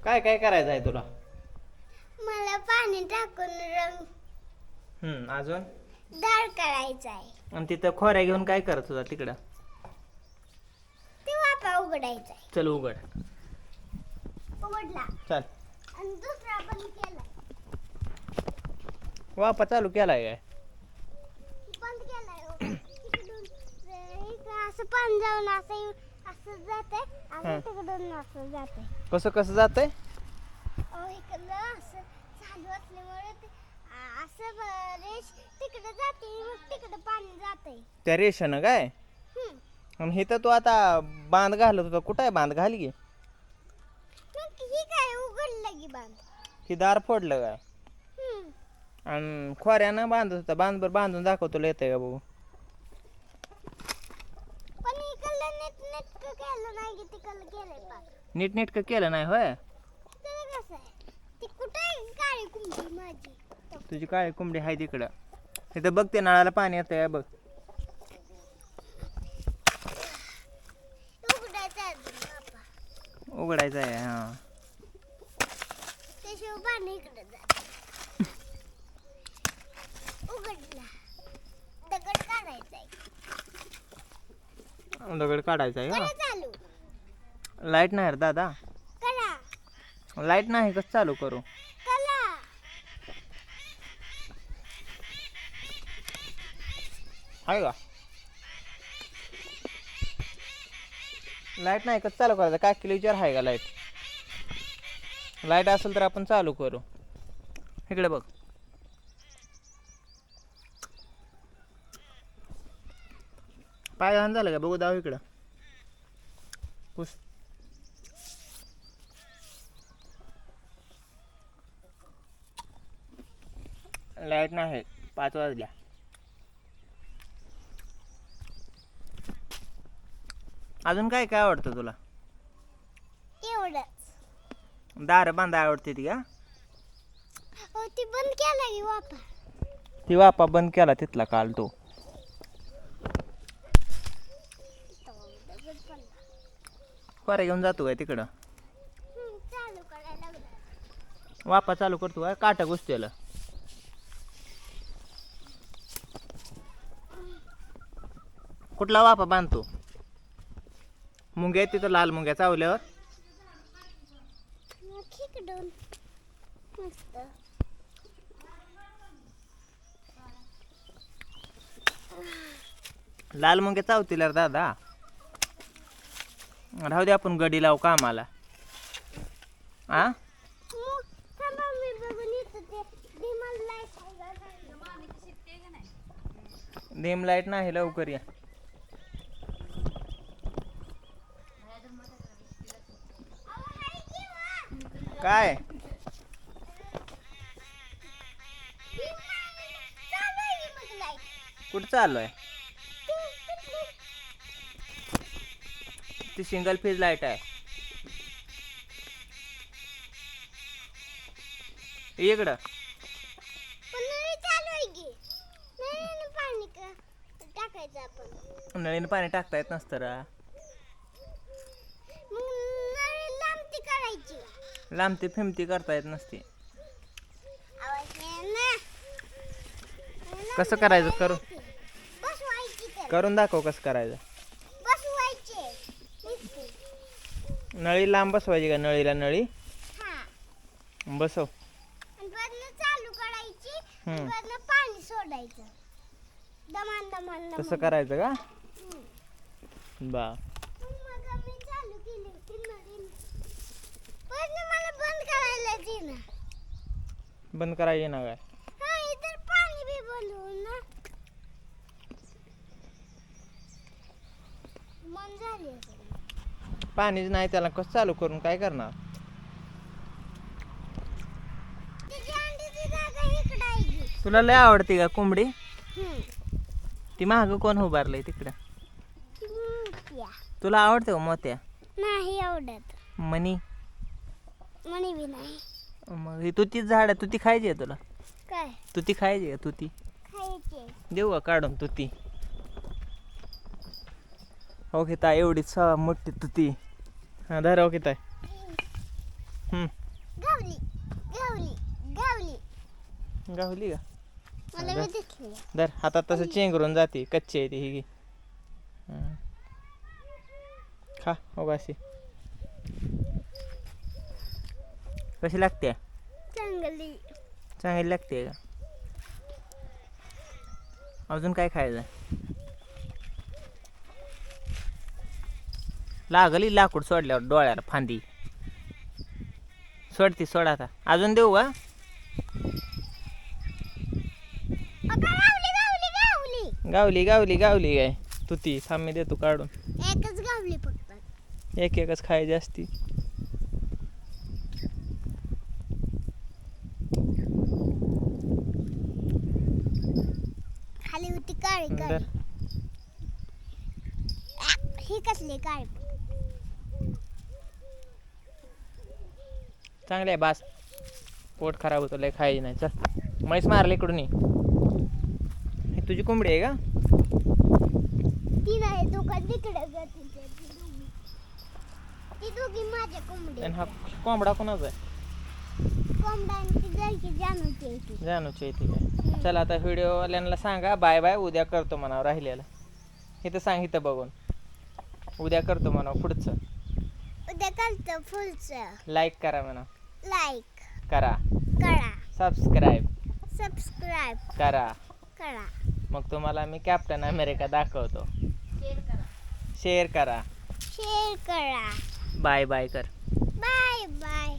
काय काय करायचं आहे तुला? मला पाणी टाकून रंग अजून दाळ करायचा आहे. आणि तिथं खोऱ्या घेऊन काय करत होता तिकडं? ते वापा उघडायचा आहे. चल उघड. उघडला चल. आणि दुसरा पण केला. वापा चालू केलाय काय? बंद केलाय. तिकडून इकडं असं पाणी जाऊन असं जाते आणि तिकडून असं जाते. कसं जातंय? इकडं असं चालू असल्यामुळे असं रेष तिकडे जाते मग तिकडे पाणी जाते. त्या रेषानं काय? आणि इथं तू आता बांध घालत होता, कुठं आहे बांध? घाल की. मग ही काय उघडलं की बांध. ही दार फोडलं काय? आणि खोऱ्यानं बांधत होता, बांधून दाखव, तुला येतंय का बघू? पण इकडलं नीटनेटकं केलं नाही की तिकडलं केलंय पाक. नीटनेटकं केलं नाही होय? त्याला कसं आहे? ती कुठं आहे काळी कुंभी माझी? तुझी काळी कोंबडी आहे तिकडं. इथं बघ, ते नळाला पाणी येतंय का बघ. उघडायचं आहे अजून बापा. उघडायचं आहे. हां, त्याशिवाय पाणी इकडे जात. उघडला. दगड काढायचा आहे. दगड काढायचा आहे करा का? चालू. लाईट नाही रे दादा. करा. लाईट नाही, कसं चालू करू? करा. आहे का? लाईट नाही, कसं चालू करायचं? काकीला विचार, आहे का लाईट? लाईट असेल तर आपण चालू करू. इकडे बघ. पाय घाण झालं का बघू, दाव इकडं. पुस. लाईट नाही, 5 वाजल्या. अजून काय काय आवडतं तुला? एवढंच. दार बांधाय आवडते ती का? हो ती बंद केला की वापा. ती वापा बंद केला तिथला काल तो. खोऱ्या घेऊन जातो काय तिकडं? चालू करायला लागला. वापा चालू करतो काय? काटा घुसतेला. कुठला वापा बांधतो? मुंग्या तिथं, लाल मुंग्या चावल्यावर. खिकडून मस्त. लाल मुंग्या चावतील रे दादा. राहू दे, आपण गडी लावू कामाला. आ थांबा मी बघून येतो. ते डिमल लाईट नेम लाईट नाही, लवकर या. काय कुठं चालू आहे? ती सिंगल फेज लाईट आहे. इकडं टाकायचं आपण. नळीनं पाणी टाकता येत नसतं रा. लांबती करायची. लांबती फिमती करता येत नसते. कसं करायचं? करून करून दाखव कसं करायचं. नळी लांब बसवायची का? नळीला नळी बसव. चालू करायची. पाणी सोडायचं. दमान दमान तसं करायचं का? बा मग मी चालू केली होती नळी. पण मला बंद करायला देईना. बंद करायची ना काय? हा, इतर पाणी बी बंद होईल ना. मन झाली. पाणीच नाही, त्याला कसं चालू करून काय करणार? तुला लय आवडते का कोंबडी? ती माग कोण उभारलंय तिकडं? तुला आवडते का मोत्या? नाही आवडत. मनी मणी बी नाही. मग ही तुतीच झाड आहे, तुती खायची आहे तुला? काय तुती खायची आहे? तुती खायचे? देऊ का काढून तुती? हो घेता एवढीच मोठी तुती. हा धराव घेताय. हम्म. गावली गावली गावली गावली का मला मी दिसली दर हातात तसं चेंगरून जाते कच्ची आहे ती ही घे. हं. खा अशी कशी लागते चांगली चांगली लागते का अजून काय खायचं लागली लाकूड सोडल्यावर डोळ्याला फांदी सोडती सोड आता अजून देऊ का गावली गावली गावली गावली गावली गावली काय तू ती थांब मी देतो काढून एकच गावली फक्त एक एकच खायची असती खाली होती काळी दर काळी ही कसली काळी चांगले आहे बास पोट खराब होतं लय खायची नाही चल म्हैस मारले इकडून ये. ही तुझी कोंबडी आहे का ती नाही दुकान तिकडे ती दोघी माझ्या कोंबडी आणि हा कोंबडा कोणाचा आहे कोंबडा आणि ती जायची जानूची आहे ती. जानूची आहे ती काय चल आता व्हिडिओवाल्यांना सांगा बाय बाय उद्या करतो म्हणावं राहिलेलं इथं सांग इथं बघून उद्या करतो म्हणावं पुढचं उद्या करतो फुलचं लाईक करा म्हणा लाईक करा करा सबस्क्राईब सबस्क्राईब करा करा मग तुम्हाला मी कॅप्टन अमेरिका दाखवतो शेअर करा शेअर करा बाय बाय कर बाय बाय